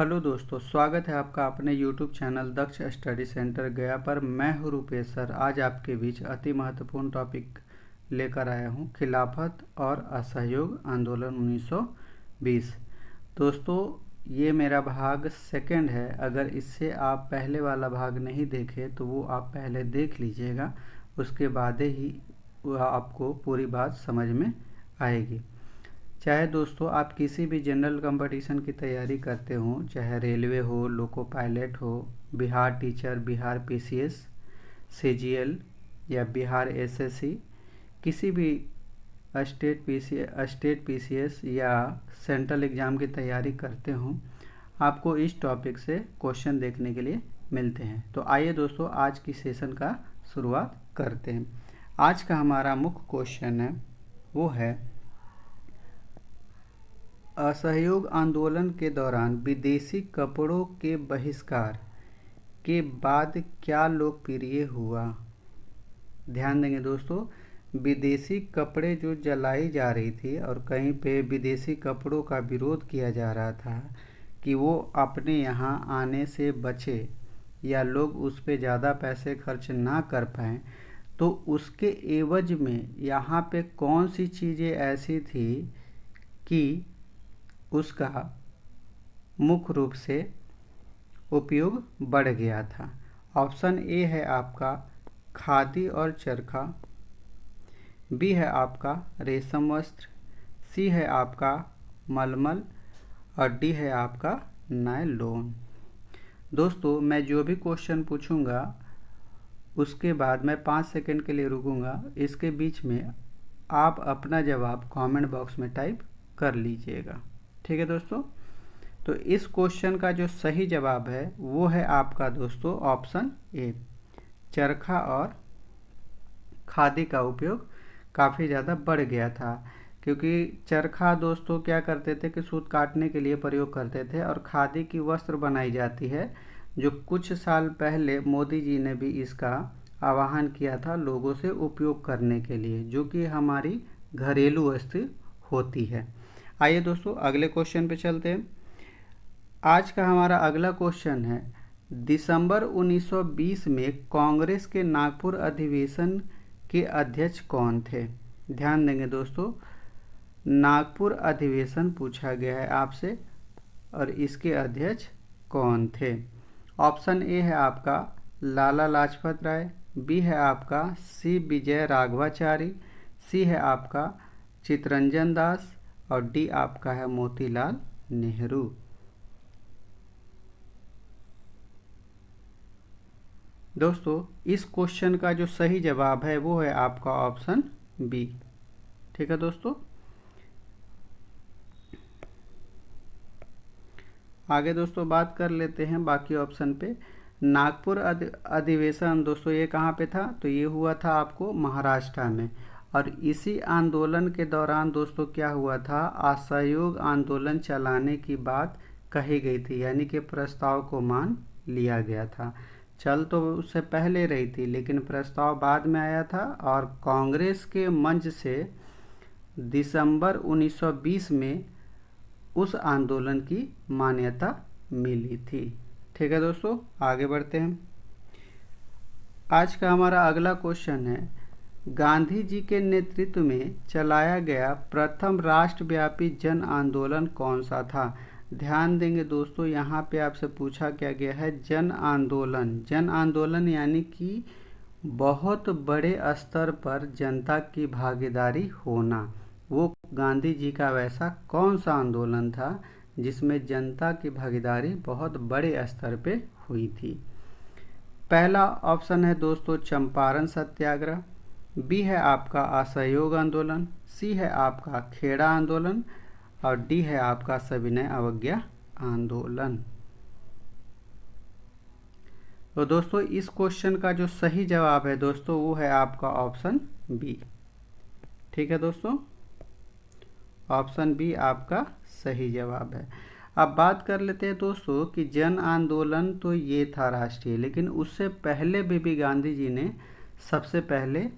Hello दोस्तों, स्वागत है आपका अपने YouTube चैनल दक्ष स्टडी सेंटर गया पर। मैं हूं रुपेश सर। आज आपके बीच अति महत्वपूर्ण टॉपिक लेकर आया हूं, खिलाफत और असहयोग आंदोलन 1920। दोस्तों, ये मेरा भाग सेकंड है। अगर इससे आप पहले वाला भाग नहीं देखे तो वो आप पहले देख लीजिएगा, उसके बाद ही आपको पूरी बात समझ में आएगी। चाहे दोस्तों आप किसी भी जनरल कंपटीशन की तैयारी करते हो, चाहे रेलवे हो, लोको पायलट हो, Bihar teacher, Bihar PCS, CGL या बिहार एसएससी, किसी भी स्टेट पीसीएस या सेंट्रल एग्ज़ाम की तैयारी करते हो, आपको इस टॉपिक से क्वेश्चन देखने के लिए मिलते हैं। तो आइए दोस्तों, आज की सेशन का शुरुआत करते हैं। आज का हमारा मुख्य क्वेश्चन है, वो है असहयोग आंदोलन के दौरान विदेशी कपड़ों के बहिष्कार के बाद क्या लोकप्रिय हुआ। ध्यान देंगे दोस्तों, विदेशी कपड़े जो जलाई जा रही थी और कहीं पे विदेशी कपड़ों का विरोध किया जा रहा था कि वो अपने यहाँ आने से बचे या लोग उस पर ज़्यादा पैसे खर्च ना कर पाएँ, तो उसके एवज में यहाँ पे कौन सी चीज़ें ऐसी थी कि उसका मुख्य रूप से उपयोग बढ़ गया था। ऑप्शन ए है आपका खादी और चरखा, बी है आपका रेशम वस्त्र, सी है आपका मलमल और डी है आपका नायलॉन। दोस्तों, मैं जो भी क्वेश्चन पूछूंगा उसके बाद मैं 5 सेकंड के लिए रुकूंगा। इसके बीच में आप अपना जवाब कमेंट बॉक्स में टाइप कर लीजिएगा। ठीक है दोस्तों, तो इस क्वेश्चन का जो सही जवाब है वो है आपका दोस्तों ऑप्शन ए, चरखा और खादी का उपयोग काफ़ी ज़्यादा बढ़ गया था। क्योंकि चरखा दोस्तों क्या करते थे कि सूत काटने के लिए प्रयोग करते थे, और खादी की वस्त्र बनाई जाती है, जो कुछ साल पहले मोदी जी ने भी इसका आह्वान किया था लोगों से उपयोग करने के लिए, जो कि हमारी घरेलू वस्तु होती है। आइए दोस्तों, अगले क्वेश्चन पे चलते हैं। आज का हमारा अगला क्वेश्चन है, दिसंबर 1920 में कांग्रेस के नागपुर अधिवेशन के अध्यक्ष कौन थे। ध्यान देंगे दोस्तों, नागपुर अधिवेशन पूछा गया है आपसे और इसके अध्यक्ष कौन थे। ऑप्शन ए है आपका लाला लाजपत राय, बी है आपका सी विजय राघवाचारी, सी है आपका चितरंजन दास और डी आपका है मोतीलाल नेहरू। दोस्तों, इस क्वेश्चन का जो सही जवाब है वो है आपका ऑप्शन बी। ठीक है दोस्तों, आगे दोस्तों बात कर लेते हैं बाकी ऑप्शन पे। नागपुर अधिवेशन दोस्तों ये कहाँ पे था, तो ये हुआ था आपको महाराष्ट्र में। और इसी आंदोलन के दौरान दोस्तों क्या हुआ था, असहयोग आंदोलन चलाने की बात कही गई थी, यानी कि प्रस्ताव को मान लिया गया था। चल तो उससे पहले रही थी, लेकिन प्रस्ताव बाद में आया था और कांग्रेस के मंच से दिसंबर 1920 में उस आंदोलन की मान्यता मिली थी। ठीक है दोस्तों, आगे बढ़ते हैं। आज का हमारा अगला क्वेश्चन है, गांधी जी के नेतृत्व में चलाया गया प्रथम राष्ट्रव्यापी जन आंदोलन कौन सा था। ध्यान देंगे दोस्तों, यहाँ पे आपसे पूछा क्या गया है, जन आंदोलन। जन आंदोलन यानी कि बहुत बड़े स्तर पर जनता की भागीदारी होना। वो गांधी जी का वैसा कौन सा आंदोलन था जिसमें जनता की भागीदारी बहुत बड़े स्तर पे हुई थी। पहला ऑप्शन है दोस्तों चंपारण सत्याग्रह, बी है आपका असहयोग आंदोलन, सी है आपका खेड़ा आंदोलन और डी है आपका सविनय अवज्ञा आंदोलन। तो दोस्तों, इस क्वेश्चन का जो सही जवाब है दोस्तों वो है आपका ऑप्शन बी। ठीक है दोस्तों, ऑप्शन बी आपका सही जवाब है। अब बात कर लेते हैं दोस्तों कि जन आंदोलन तो ये था राष्ट्रीय, लेकिन उससे पहले भी गांधी जी ने सबसे पहले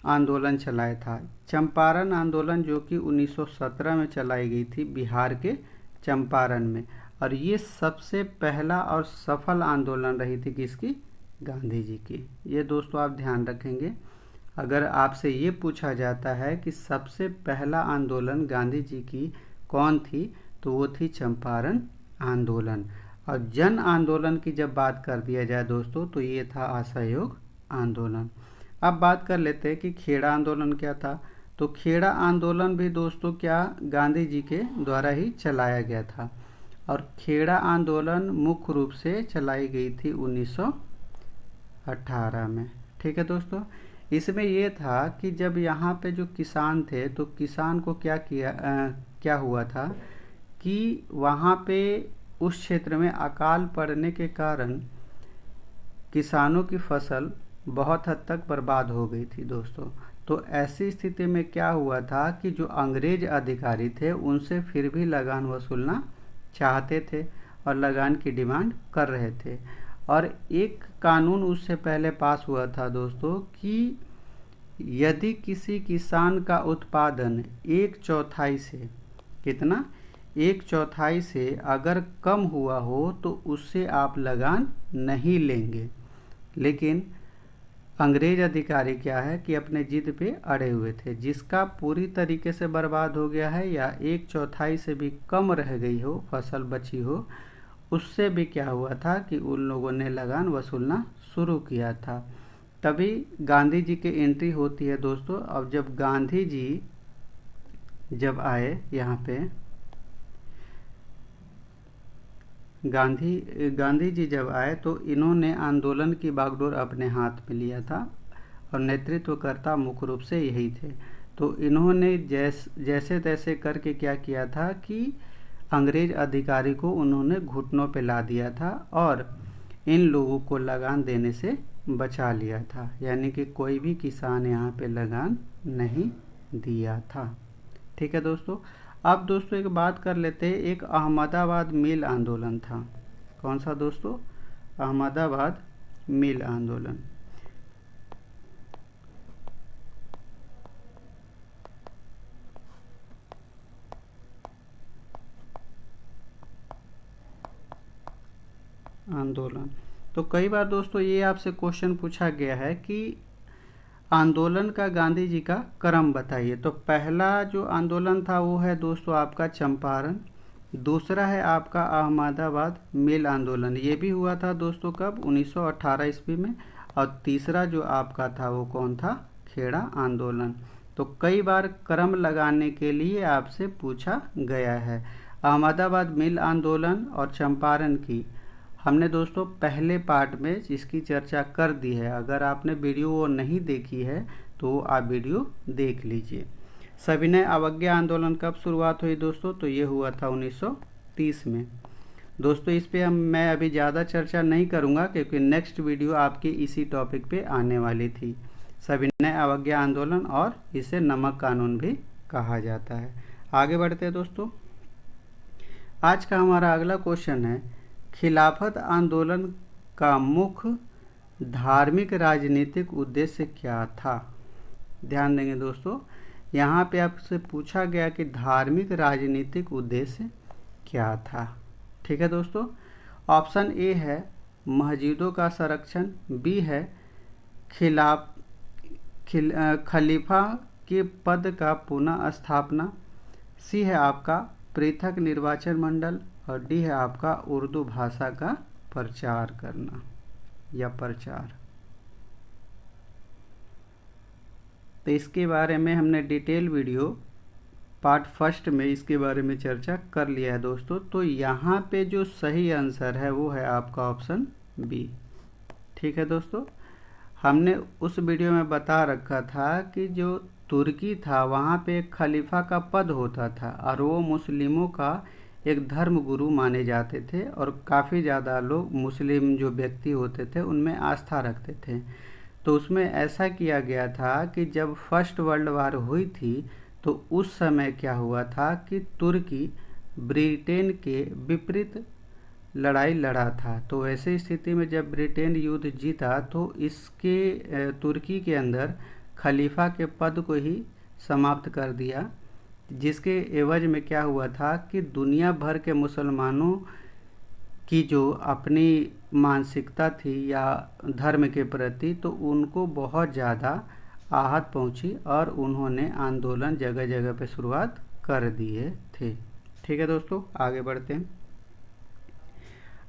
आंदोलन चलाया था चंपारण आंदोलन, जो कि 1917 में चलाई गई थी बिहार के चंपारण में। और ये सबसे पहला और सफल आंदोलन रही थी किसकी? गांधी जी की। ये दोस्तों आप ध्यान रखेंगे, अगर आपसे ये पूछा जाता है कि सबसे पहला आंदोलन गांधी जी की कौन थी, तो वो थी चंपारण आंदोलन। और जन आंदोलन की जब बात कर दिया जाए दोस्तों, तो ये था असहयोग आंदोलन। अब बात कर लेते हैं कि खेड़ा आंदोलन क्या था। तो खेड़ा आंदोलन भी दोस्तों क्या गांधी जी के द्वारा ही चलाया गया था। और खेड़ा आंदोलन मुख्य रूप से चलाई गई थी 1918 में। ठीक है दोस्तों, इसमें ये था कि जब यहाँ पे जो किसान थे, तो किसान को क्या हुआ था कि वहाँ पे उस क्षेत्र में अकाल पड़ने के कारण किसानों की फसल बहुत हद तक बर्बाद हो गई थी दोस्तों। तो ऐसी स्थिति में क्या हुआ था कि जो अंग्रेज अधिकारी थे उनसे फिर भी लगान वसूलना चाहते थे और लगान की डिमांड कर रहे थे। और एक कानून उससे पहले पास हुआ था दोस्तों कि यदि किसी किसान का उत्पादन 1/4 से, कितना, 1/4 से अगर कम हुआ हो तो उससे आप लगान नहीं लेंगे। लेकिन अंग्रेज अधिकारी क्या है कि अपने जिद पे अड़े हुए थे। जिसका पूरी तरीके से बर्बाद हो गया है या 1/4 से भी कम रह गई हो, फसल बची हो, उससे भी क्या हुआ था कि उन लोगों ने लगान वसूलना शुरू किया था। तभी गांधी जी की एंट्री होती है दोस्तों। अब जब गांधी जी जब आए यहाँ पे, गांधी जी जब आए तो इन्होंने आंदोलन की बागडोर अपने हाथ में लिया था और नेतृत्वकर्ता मुख्य रूप से यही थे। तो इन्होंने जैसे तैसे करके क्या किया था कि अंग्रेज अधिकारी को उन्होंने घुटनों पे ला दिया था और इन लोगों को लगान देने से बचा लिया था। यानी कि कोई भी किसान यहाँ पे लगान नहीं दिया था। ठीक है दोस्तों, अब दोस्तों एक बात कर लेते हैं, एक अहमदाबाद मिल आंदोलन था। कौन सा दोस्तों? अहमदाबाद मिल आंदोलन। तो कई बार दोस्तों ये आपसे क्वेश्चन पूछा गया है कि आंदोलन का गांधी जी का क्रम बताइए। तो पहला जो आंदोलन था वो है दोस्तों आपका चंपारण, दूसरा है आपका अहमदाबाद मिल आंदोलन, ये भी हुआ था दोस्तों कब? 1918 ईस्वी में। और तीसरा जो आपका था वो कौन था? खेड़ा आंदोलन। तो कई बार क्रम लगाने के लिए आपसे पूछा गया है। अहमदाबाद मिल आंदोलन और चंपारण की हमने दोस्तों पहले पार्ट में इसकी चर्चा कर दी है। अगर आपने वीडियो वो नहीं देखी है तो आप वीडियो देख लीजिए। सविनय अवज्ञा आंदोलन कब शुरुआत हुई दोस्तों? तो ये हुआ था 1930 में। दोस्तों इस पे मैं अभी ज़्यादा चर्चा नहीं करूँगा क्योंकि नेक्स्ट वीडियो आपके इसी टॉपिक पे आने वाली थी। सविनय अवज्ञा आंदोलन, और इसे नमक कानून भी कहा जाता है। आगे बढ़ते हैं दोस्तों। आज का हमारा अगला क्वेश्चन है, खिलाफत आंदोलन का मुख्य धार्मिक राजनीतिक उद्देश्य क्या था? ध्यान देंगे दोस्तों, यहाँ पे आपसे पूछा गया कि धार्मिक राजनीतिक उद्देश्य क्या था। ठीक है दोस्तों, ऑप्शन ए है मस्जिदों का संरक्षण, बी है खलीफा के पद का पुनः स्थापना, सी है आपका पृथक निर्वाचन मंडल, और डी है आपका उर्दू भाषा का प्रचार करना या प्रचार। तो इसके बारे में हमने डिटेल वीडियो पार्ट फर्स्ट में इसके बारे में चर्चा कर लिया है दोस्तों। तो यहाँ पे जो सही आंसर है वो है आपका ऑप्शन बी। ठीक है दोस्तों, हमने उस वीडियो में बता रखा था कि जो तुर्की था वहाँ पे एक खलीफा का पद होता था और वो मुस्लिमों का एक धर्म गुरु माने जाते थे और काफ़ी ज़्यादा लोग मुस्लिम जो व्यक्ति होते थे उनमें आस्था रखते थे। तो उसमें ऐसा किया गया था कि जब फर्स्ट वर्ल्ड वार हुई थी तो उस समय क्या हुआ था कि तुर्की ब्रिटेन के विपरीत लड़ाई लड़ा था। तो ऐसी स्थिति में जब ब्रिटेन युद्ध जीता तो इसके तुर्की के अंदर खलीफा के पद को ही समाप्त कर दिया जिसके एवज में क्या हुआ था कि दुनिया भर के मुसलमानों की जो अपनी मानसिकता थी या धर्म के प्रति, तो उनको बहुत ज़्यादा आहत पहुंची और उन्होंने आंदोलन जगह जगह पे शुरुआत कर दिए थे। ठीक है दोस्तों, आगे बढ़ते हैं।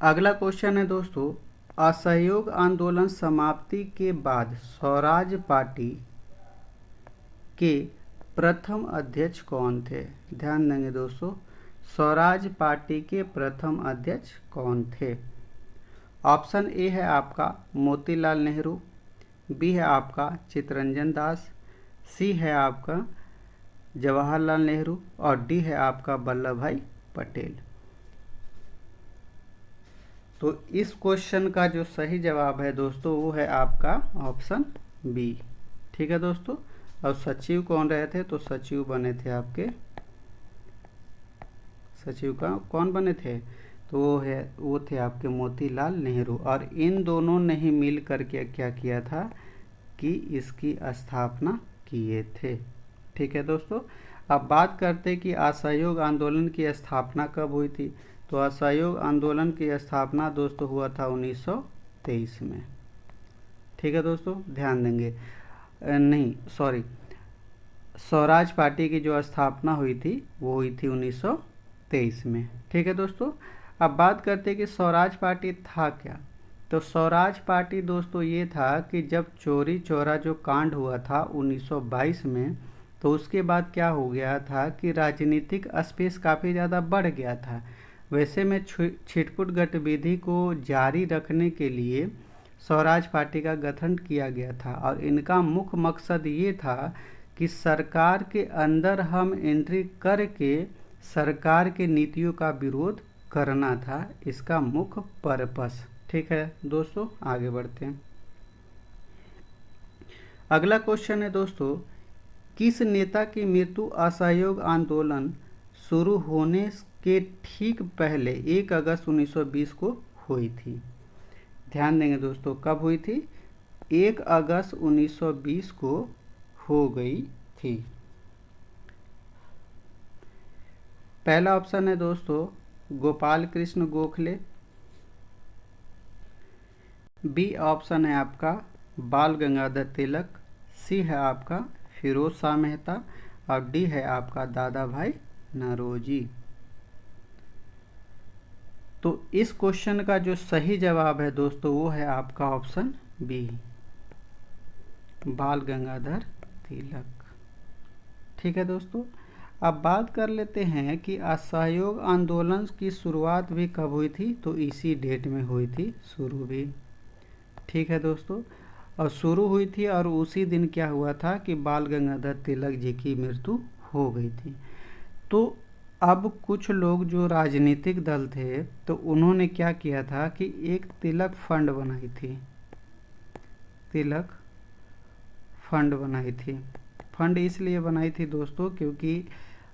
अगला क्वेश्चन है दोस्तों, असहयोग आंदोलन समाप्ति के बाद स्वराज पार्टी के प्रथम अध्यक्ष कौन थे? ध्यान देंगे दोस्तों, स्वराज पार्टी के प्रथम अध्यक्ष कौन थे? ऑप्शन ए है आपका मोतीलाल नेहरू, बी है आपका चित्तरंजन दास, सी है आपका जवाहरलाल नेहरू और डी है आपका वल्लभ भाई पटेल। तो इस क्वेश्चन का जो सही जवाब है दोस्तों वो है आपका ऑप्शन बी। ठीक है दोस्तों, और सचिव कौन रहे थे? तो सचिव बने थे आपके, सचिव का कौन बने थे? तो वो थे आपके मोतीलाल नेहरू। और इन दोनों ने ही मिल करके क्या किया था कि इसकी स्थापना किए थे। ठीक है दोस्तों, अब बात करते कि असहयोग आंदोलन की स्थापना कब हुई थी। तो असहयोग आंदोलन की स्थापना दोस्तों हुआ था 1923 में। ठीक है दोस्तों, ध्यान देंगे, नहीं सॉरी, स्वराज पार्टी की जो स्थापना हुई थी वो हुई थी 1923 में। ठीक है दोस्तों, अब बात करते हैं कि स्वराज पार्टी था क्या। तो स्वराज पार्टी दोस्तों ये था कि जब चोरी चौरा जो कांड हुआ था 1922 में, तो उसके बाद क्या हो गया था कि राजनीतिक स्पेस काफ़ी ज़्यादा बढ़ गया था। वैसे में छिटपुट गतिविधि को जारी रखने के लिए स्वराज पार्टी का गठन किया गया था और इनका मुख्य मकसद ये था कि सरकार के अंदर हम एंट्री करके सरकार के नीतियों का विरोध करना था, इसका मुख्य पर्पस। ठीक है दोस्तों, आगे बढ़ते हैं। अगला क्वेश्चन है दोस्तों, किस नेता की मृत्यु असहयोग आंदोलन शुरू होने के ठीक पहले 1 अगस्त 1920 को हुई थी? ध्यान देंगे दोस्तों, कब हुई थी? 1 अगस्त 1920 को हो गई थी। पहला ऑप्शन है दोस्तों गोपाल कृष्ण गोखले, बी ऑप्शन है आपका बाल गंगाधर तिलक, सी है आपका फिरोज शाह मेहता और डी है आपका दादा भाई नौरोजी। तो इस क्वेश्चन का जो सही जवाब है दोस्तों वो है आपका ऑप्शन बी, बाल गंगाधर तिलक। ठीक है दोस्तों, अब बात कर लेते हैं कि असहयोग आंदोलन की शुरुआत भी कब हुई थी। तो इसी डेट में हुई थी शुरू भी। ठीक है दोस्तों, और शुरू हुई थी और उसी दिन क्या हुआ था कि बाल गंगाधर तिलक जी की मृत्यु हो गई थी। तो अब कुछ लोग जो राजनीतिक दल थे तो उन्होंने क्या किया था कि एक तिलक फंड बनाई थी, तिलक फंड बनाई थी। फंड इसलिए बनाई थी दोस्तों क्योंकि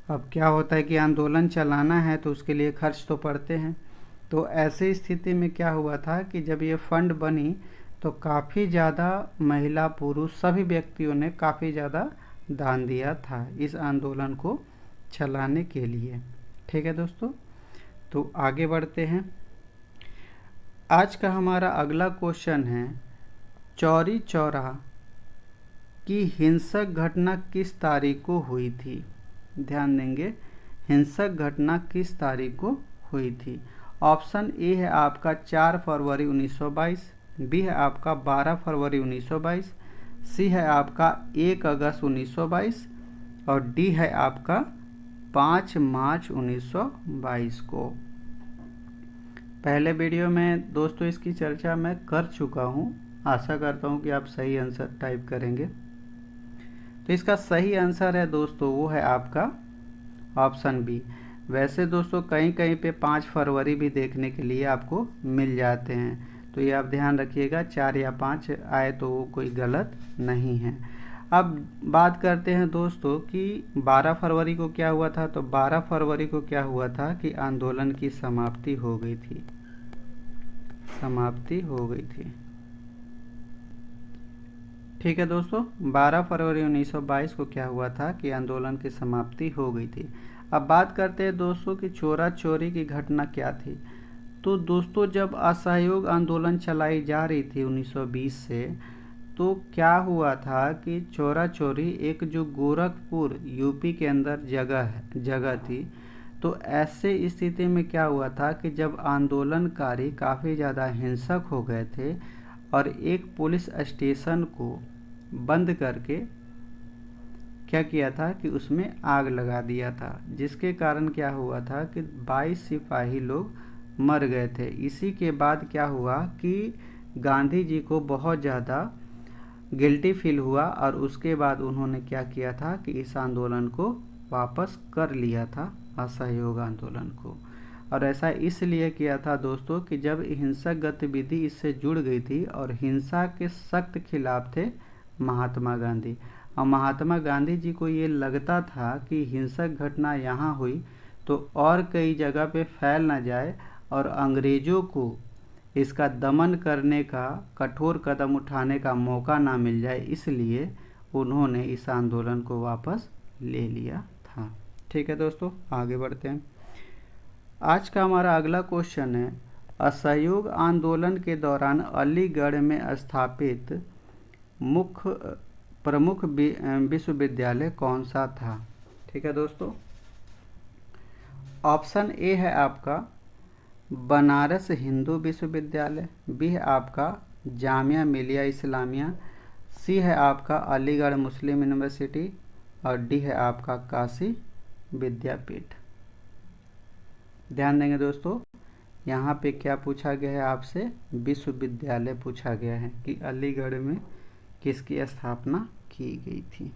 अब क्या होता है कि आंदोलन चलाना है तो उसके लिए खर्च तो पड़ते हैं। तो ऐसे स्थिति में क्या हुआ था कि जब ये फंड बनी तो काफ़ी ज़्यादा महिला पुरुष सभी व्यक्तियों ने काफ़ी ज़्यादा दान दिया था इस आंदोलन को चलाने के लिए। ठीक है दोस्तों, तो आगे बढ़ते हैं। आज का हमारा अगला क्वेश्चन है, चौरी चौरा की हिंसक घटना किस तारीख को हुई थी? ध्यान देंगे, हिंसक घटना किस तारीख को हुई थी? ऑप्शन ए है आपका 4 फरवरी 1922, बी है आपका 12 फरवरी 1922, सी है आपका 1 अगस्त 1922 और डी है आपका 5 मार्च 1922 को। पहले वीडियो में दोस्तों इसकी चर्चा मैं कर चुका हूँ, आशा करता हूँ कि आप सही आंसर टाइप करेंगे। तो इसका सही आंसर है दोस्तों वो है आपका ऑप्शन बी। वैसे दोस्तों कहीं कहीं पे 5 फरवरी भी देखने के लिए आपको मिल जाते हैं, तो ये आप ध्यान रखिएगा, 4 या 5 आए तो वो कोई गलत नहीं है। अब बात करते हैं दोस्तों कि 12 फरवरी को क्या हुआ था। तो 12 फरवरी को क्या हुआ था कि आंदोलन की समाप्ति हो गई थी, समाप्ति हो गई थी। ठीक है दोस्तों, 12 फरवरी 1922 को क्या हुआ था कि आंदोलन की समाप्ति हो गई थी। अब बात करते हैं दोस्तों कि चोरा चोरी की घटना क्या थी। तो दोस्तों जब असहयोग आंदोलन चलाई जा रही थी 1920 से, तो क्या हुआ था कि चोरा चोरी एक जो गोरखपुर यूपी के अंदर जगह थी, तो ऐसे स्थिति में क्या हुआ था कि जब आंदोलनकारी काफ़ी ज़्यादा हिंसक हो गए थे और एक पुलिस स्टेशन को बंद करके क्या किया था कि उसमें आग लगा दिया था, जिसके कारण क्या हुआ था कि 22 सिपाही लोग मर गए थे। इसी के बाद क्या हुआ कि गांधी जी को बहुत ज़्यादा गिल्टी फील हुआ और उसके बाद उन्होंने क्या किया था कि इस आंदोलन को वापस कर लिया था, असहयोग आंदोलन को। और ऐसा इसलिए किया था दोस्तों कि जब हिंसक गतिविधि इससे जुड़ गई थी और हिंसा के सख्त खिलाफ थे महात्मा गांधी, और महात्मा गांधी जी को ये लगता था कि हिंसक घटना यहाँ हुई तो और कई जगह पे फैल ना जाए और अंग्रेज़ों को इसका दमन करने का कठोर कदम उठाने का मौका ना मिल जाए, इसलिए उन्होंने इस आंदोलन को वापस ले लिया था। ठीक है दोस्तों, आगे बढ़ते हैं। आज का हमारा अगला क्वेश्चन है, असहयोग आंदोलन के दौरान अलीगढ़ में स्थापित प्रमुख विश्वविद्यालय कौन सा था। ठीक है दोस्तों, ऑप्शन ए है आपका बनारस हिंदू विश्वविद्यालय, बी है आपका जामिया मिलिया इस्लामिया, सी है आपका अलीगढ़ मुस्लिम यूनिवर्सिटी और डी है आपका काशी विद्यापीठ। ध्यान देंगे दोस्तों, यहाँ पे क्या पूछा गया है आपसे, विश्वविद्यालय पूछा गया है कि अलीगढ़ में किसकी स्थापना की गई थी।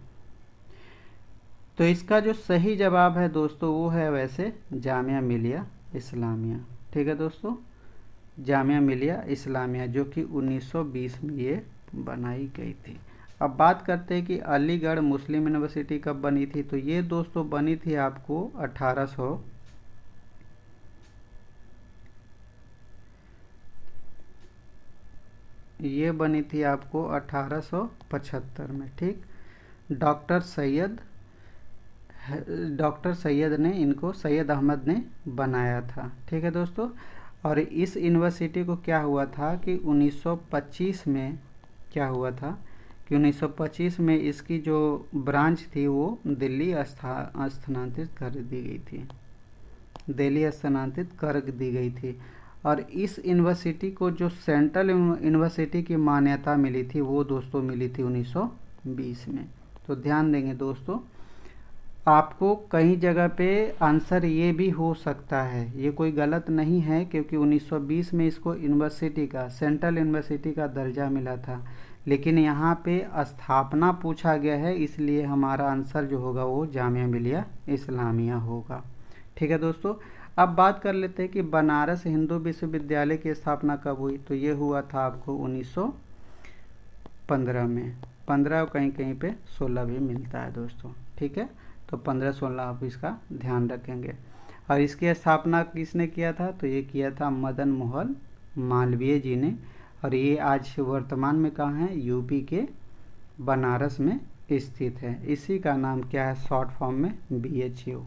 तो इसका जो सही जवाब है दोस्तों वो है वैसे जामिया मिलिया इस्लामिया। ठीक है दोस्तों, जामिया मिलिया इस्लामिया, जो कि 1920 में ये बनाई गई थी। अब बात करते हैं कि अलीगढ़ मुस्लिम यूनिवर्सिटी कब बनी थी। तो ये दोस्तों बनी थी आपको 1875 में। ठीक, डॉक्टर सैयद ने इनको, सैयद अहमद ने बनाया था। ठीक है दोस्तों, और इस यूनिवर्सिटी को क्या हुआ था कि 1925 में क्या हुआ था कि 1925 में इसकी जो ब्रांच थी वो दिल्ली स्थानांतरित कर दी गई थी, दिल्ली स्थानांतरित कर दी गई थी। और इस यूनिवर्सिटी को जो सेंट्रल यूनिवर्सिटी की मान्यता मिली थी वो दोस्तों मिली थी 1920 में। तो ध्यान देंगे दोस्तों, आपको कई जगह पे आंसर ये भी हो सकता है, ये कोई गलत नहीं है, क्योंकि 1920 में इसको यूनिवर्सिटी का, सेंट्रल यूनिवर्सिटी का दर्जा मिला था, लेकिन यहाँ पे स्थापना पूछा गया है, इसलिए हमारा आंसर जो होगा वो जामिया मिलिया इस्लामिया होगा। ठीक है दोस्तों, अब बात कर लेते हैं कि बनारस हिंदू विश्वविद्यालय की स्थापना कब हुई। तो ये हुआ था आपको 1915 में, 15 कहीं कहीं पे 16 भी मिलता है दोस्तों। ठीक है, तो 15-16 आप इसका ध्यान रखेंगे। और इसकी स्थापना किसने किया था, तो ये किया था मदन मोहन मालवीय जी ने। और ये आज वर्तमान में कहाँ है, यूपी के बनारस में स्थित है। इसी का नाम क्या है शॉर्ट फॉर्म में, BHU।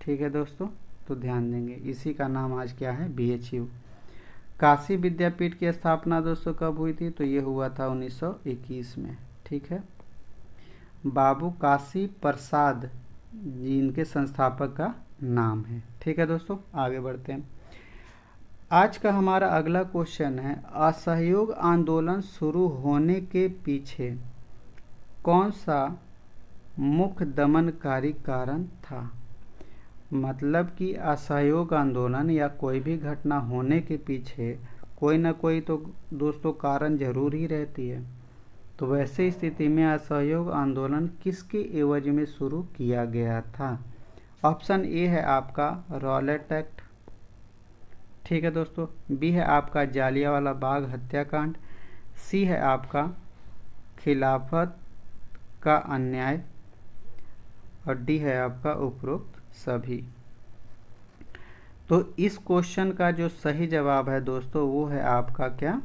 ठीक है दोस्तों, तो ध्यान देंगे, इसी का नाम आज क्या है, BHU। काशी विद्यापीठ की स्थापना दोस्तों कब हुई थी, तो ये हुआ था 1921 में। ठीक है, बाबू काशी प्रसाद जी इनके संस्थापक का नाम है। ठीक है दोस्तों, आगे बढ़ते हैं। आज का हमारा अगला क्वेश्चन है, असहयोग आंदोलन शुरू होने के पीछे कौन सा मुख्य दमनकारी कारण था। मतलब कि असहयोग आंदोलन या कोई भी घटना होने के पीछे कोई ना कोई तो दोस्तों कारण जरूर ही रहती है। तो वैसे स्थिति में असहयोग आंदोलन किसके एवज में शुरू किया गया था। ऑप्शन ए है आपका रॉलेट एक्ट। ठीक है दोस्तों, बी है आपका जालियांवाला बाग हत्याकांड, सी है आपका खिलाफत का अन्याय और डी है आपका उपरोक्त सभी। तो इस क्वेश्चन का जो सही जवाब है दोस्तों वो है आपका क्या,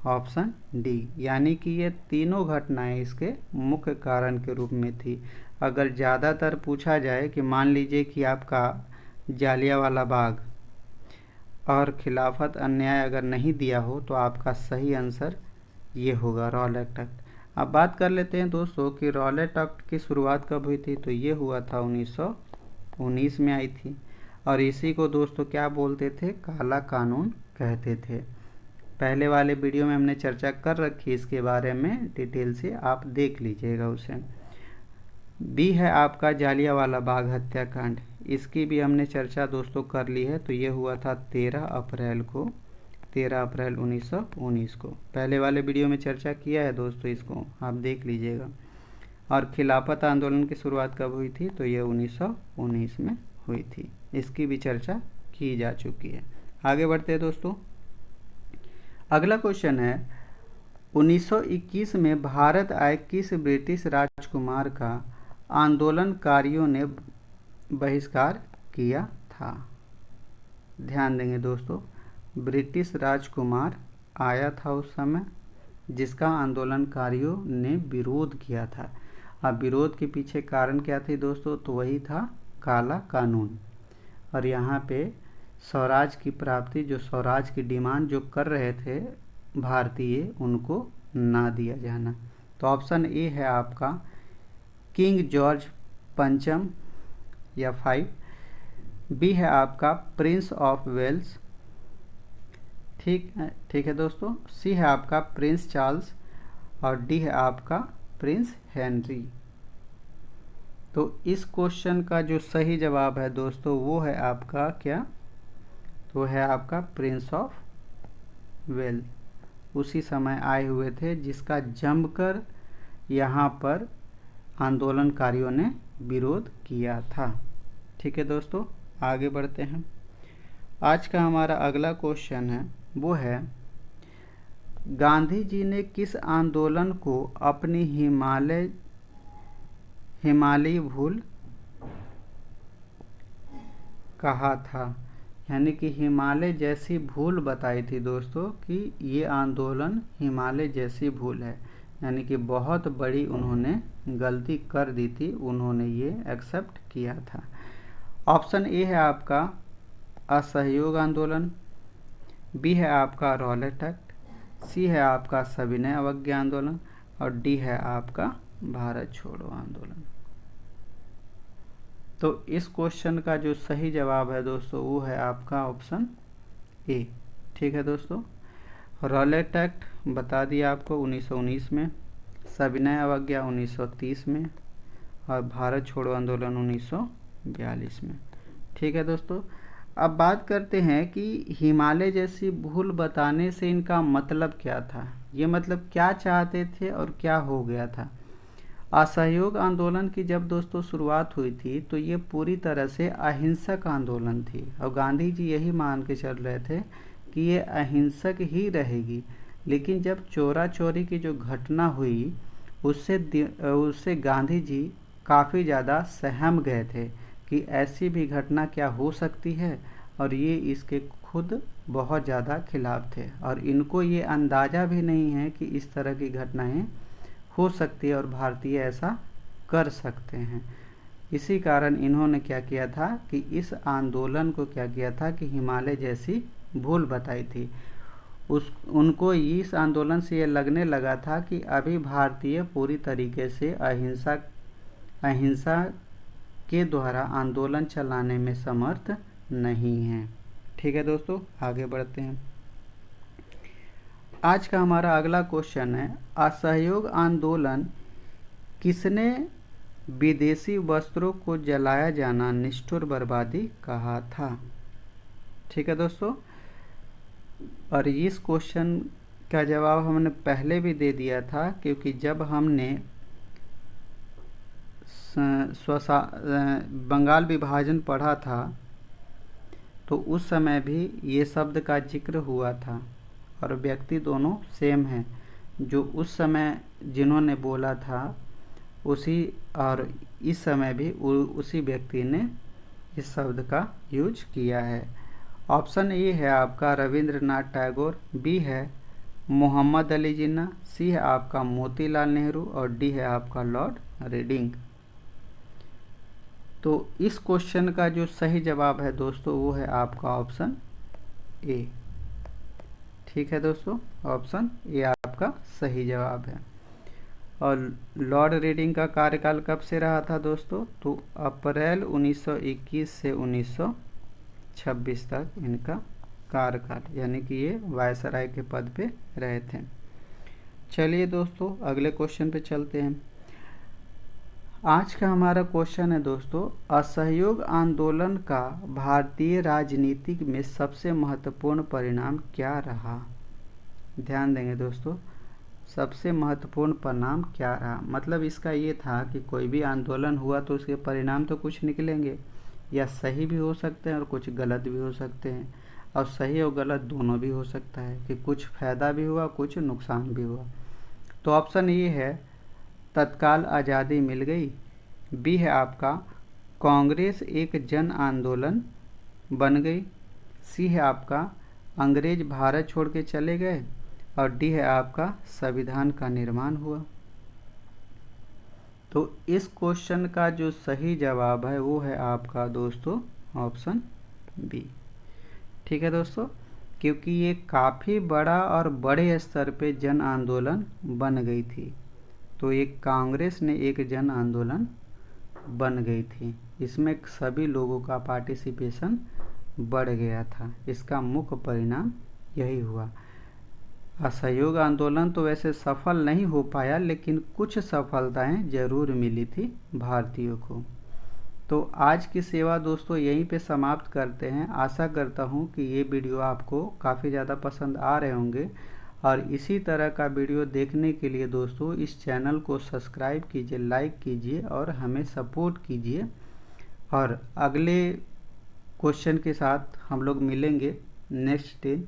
ऑप्शन डी, यानी कि ये तीनों घटनाएं इसके मुख्य कारण के रूप में थी। अगर ज़्यादातर पूछा जाए कि मान लीजिए कि आपका जालियांवाला बाग और खिलाफत अन्याय अगर नहीं दिया हो तो आपका सही आंसर ये होगा, रॉलेट एक्ट। अब बात कर लेते हैं दोस्तों कि रॉलेट एक्ट की शुरुआत कब हुई थी। तो ये हुआ था 1919 में आई थी, और इसी को दोस्तों क्या बोलते थे, काला कानून कहते थे। पहले वाले वीडियो में हमने चर्चा कर रखी इसके बारे में डिटेल से, आप देख लीजिएगा उसे। बी है आपका जालियांवाला बाग हत्याकांड, इसकी भी हमने चर्चा दोस्तों कर ली है। तो ये हुआ था 13 अप्रैल 1919 को। पहले वाले वीडियो में चर्चा किया है दोस्तों, इसको आप देख लीजिएगा। और खिलाफत आंदोलन की शुरुआत कब हुई थी। तो ये 1919 में हुई थी, इसकी भी चर्चा की जा चुकी है। आगे बढ़ते हैं दोस्तों। अगला क्वेश्चन है 1921 में भारत आए किस ब्रिटिश राजकुमार का आंदोलनकारियों ने बहिष्कार किया था। ध्यान देंगे दोस्तों, ब्रिटिश राजकुमार आया था उस समय जिसका आंदोलनकारियों ने विरोध किया था। अब विरोध के पीछे कारण क्या थी दोस्तों, तो वही था काला कानून। और यहाँ पे स्वराज की प्राप्ति, जो स्वराज की डिमांड जो कर रहे थे भारतीय, उनको ना दिया जाना। तो ऑप्शन ए है आपका किंग जॉर्ज पंचम या 5, बी है आपका प्रिंस ऑफ वेल्स, ठीक है दोस्तों, सी है आपका प्रिंस चार्ल्स, और डी है आपका प्रिंस हेनरी। तो इस क्वेश्चन का जो सही जवाब है दोस्तों वो है आपका क्या, तो है आपका प्रिंस ऑफ वेल्स। उसी समय आए हुए थे जिसका जमकर यहाँ पर आंदोलनकारियों ने विरोध किया था। ठीक है दोस्तों, आगे बढ़ते हैं। आज का हमारा अगला क्वेश्चन है वो है गांधी जी ने किस आंदोलन को अपनी हिमालयी भूल कहा था। यानी कि हिमालय जैसी भूल बताई थी दोस्तों कि ये आंदोलन हिमालय जैसी भूल है, यानी कि बहुत बड़ी उन्होंने गलती कर दी थी, उन्होंने ये एक्सेप्ट किया था। ऑप्शन ए है आपका असहयोग आंदोलन, बी है आपका रॉलेट एक्ट, सी है आपका सविनय अवज्ञा आंदोलन, और डी है आपका भारत छोड़ो आंदोलन। तो इस क्वेश्चन का जो सही जवाब है दोस्तों वो है आपका ऑप्शन ए। ठीक है दोस्तों, रॉलेट एक्ट बता दिया आपको 1919 में, सविनय अवज्ञा 1930 में, और भारत छोड़ो आंदोलन 1942 में। ठीक है दोस्तों, अब बात करते हैं कि हिमालय जैसी भूल बताने से इनका मतलब क्या था, ये मतलब क्या चाहते थे और क्या हो गया था। असहयोग आंदोलन की जब दोस्तों शुरुआत हुई थी तो ये पूरी तरह से अहिंसक आंदोलन थी, और गांधी जी यही मान के चल रहे थे कि ये अहिंसक ही रहेगी। लेकिन जब चोरा चोरी की जो घटना हुई उससे गांधी जी काफ़ी ज़्यादा सहम गए थे कि ऐसी भी घटना क्या हो सकती है, और ये इसके खुद बहुत ज़्यादा खिलाफ थे, और इनको ये अंदाज़ा भी नहीं है कि इस तरह की घटनाएं हो सकती है और भारतीय ऐसा कर सकते हैं। इसी कारण इन्होंने क्या किया था कि इस आंदोलन को क्या किया था कि हिमालय जैसी भूल बताई थी। उनको इस आंदोलन से ये लगने लगा था कि अभी भारतीय पूरी तरीके से अहिंसा के द्वारा आंदोलन चलाने में समर्थ नहीं है। ठीक है दोस्तों, आगे बढ़ते हैं। आज का हमारा अगला क्वेश्चन है असहयोग आंदोलन किसने विदेशी वस्त्रों को जलाया जाना निष्ठुर बर्बादी कहा था। ठीक है दोस्तों, और इस क्वेश्चन का जवाब हमने पहले भी दे दिया था, क्योंकि जब हमने बंगाल विभाजन पढ़ा था तो उस समय भी ये शब्द का जिक्र हुआ था, और व्यक्ति दोनों सेम हैं। जो उस समय जिन्होंने बोला था उसी, और इस समय भी उसी व्यक्ति ने इस शब्द का यूज किया है। ऑप्शन ए है आपका रविंद्रनाथ टैगोर, बी है मोहम्मद अली जिन्ना, सी है आपका मोतीलाल नेहरू और डी है आपका लॉर्ड रीडिंग। तो इस क्वेश्चन का जो सही जवाब है दोस्तों वो है आपका ऑप्शन ए। ठीक है दोस्तों, ऑप्शन ए आपका सही जवाब है। और लॉर्ड रीडिंग का कार्यकाल कब से रहा था दोस्तों? तो अप्रैल 1921 से 1926 तक इनका कार्यकाल, यानी कि ये वायसराय के पद पे रहे थे। चलिए दोस्तों अगले क्वेश्चन पे चलते हैं। आज का हमारा क्वेश्चन है दोस्तों, असहयोग आंदोलन का भारतीय राजनीति में सबसे महत्वपूर्ण परिणाम क्या रहा? ध्यान देंगे दोस्तों, सबसे महत्वपूर्ण परिणाम क्या रहा, मतलब इसका ये था कि कोई भी आंदोलन हुआ तो उसके परिणाम तो कुछ निकलेंगे, या सही भी हो सकते हैं और कुछ गलत भी हो सकते हैं, और सही और गलत दोनों भी हो सकता है कि कुछ फ़ायदा भी हुआ कुछ नुकसान भी हुआ। तो ऑप्शन ये है तत्काल आज़ादी मिल गई, बी है आपका कांग्रेस एक जन आंदोलन बन गई, सी है आपका अंग्रेज भारत छोड़ के चले गए, और डी है आपका संविधान का निर्माण हुआ। तो इस क्वेश्चन का जो सही जवाब है वो है आपका दोस्तों ऑप्शन बी। ठीक है दोस्तों, क्योंकि ये काफ़ी बड़ा और बड़े स्तर पे जन आंदोलन बन गई थी, तो एक कांग्रेस ने एक जन आंदोलन बन गई थी, इसमें सभी लोगों का पार्टिसिपेशन बढ़ गया था, इसका मुख्य परिणाम यही हुआ। असहयोग आंदोलन तो वैसे सफल नहीं हो पाया, लेकिन कुछ सफलताएं जरूर मिली थी भारतीयों को। तो आज की सेवा दोस्तों यहीं पे समाप्त करते हैं। आशा करता हूं कि ये वीडियो आपको काफ़ी ज़्यादा पसंद आ रहे होंगे, और इसी तरह का वीडियो देखने के लिए दोस्तों इस चैनल को सब्सक्राइब कीजिए, लाइक कीजिए और हमें सपोर्ट कीजिए। और अगले क्वेश्चन के साथ हम लोग मिलेंगे नेक्स्ट दिन,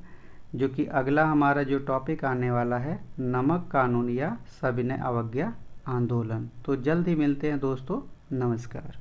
जो कि अगला हमारा जो टॉपिक आने वाला है नमक कानून या सविनय अवज्ञा आंदोलन। तो जल्द ही मिलते हैं दोस्तों, नमस्कार।